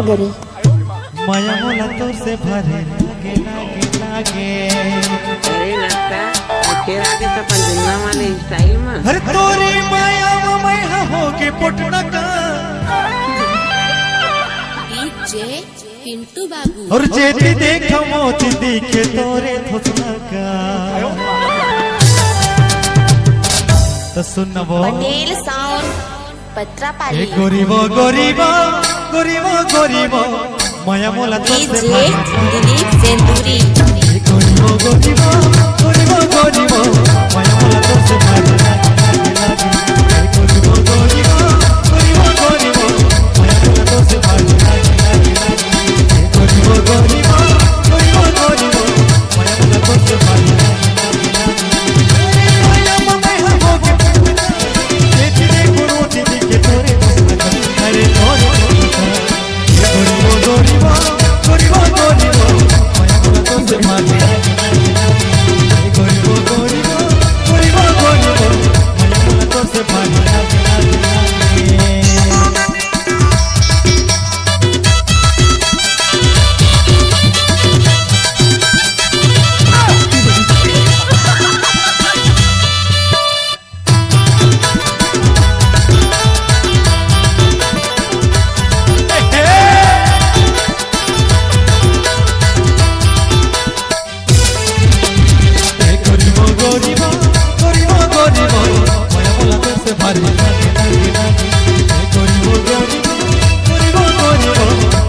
गरी माया मोला तो से भरे लागे लागे लागे अरे लगता फिर आगे तो पंजुन्ना वाले स्टाइल में अरे तोरी माया मैं होके पुटना का डीजे पिंटू बाबू और जेती देख मोती दिखे तोरे थोसना का तो सुनबो पटेल साउंड पत्रापाली गरीबो गरीबो गरीबो गरीबो माया मोला तो से डीजे दिलीप सेंदूरी गरीबो गरीबो गरीबो गरीबो माया मोला तो से भरे लागे लागे गरीबो गरीबो गरीबो गरीबो माया मोला तो से भरे लागे लागे लागे गरीबो गरीबो गरीबो गरीबो माया मोला तो से भरे लागे लागे माया मैं होके देखी देखो रोटी दिखे तोरे अरे तोरे गरीबो गरीबो गरीबो गरीबो माया मोला तो से भरे लागे लागे गरीबो गरीबो गरीबो गरीबो माया मोला तो से भरे लागे लागे गरीबो गरीबो गरीबो गरीबो माया मोला तो से भरे लागे लागे लागे गरीबो गरीबो गरीबो गरीबो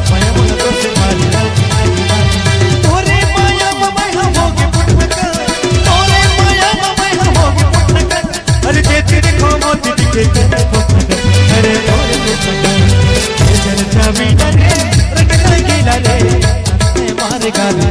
माया मोला तो से भरे लागे लागे लागे तोरे माया मैं होके पुटका तोरे माया मैं होके पुटका अरे जेती देखो मोती दिखे देखो अरे तोरे पुटका ये चल चाबी डाले रखना गिला ले मारे गाली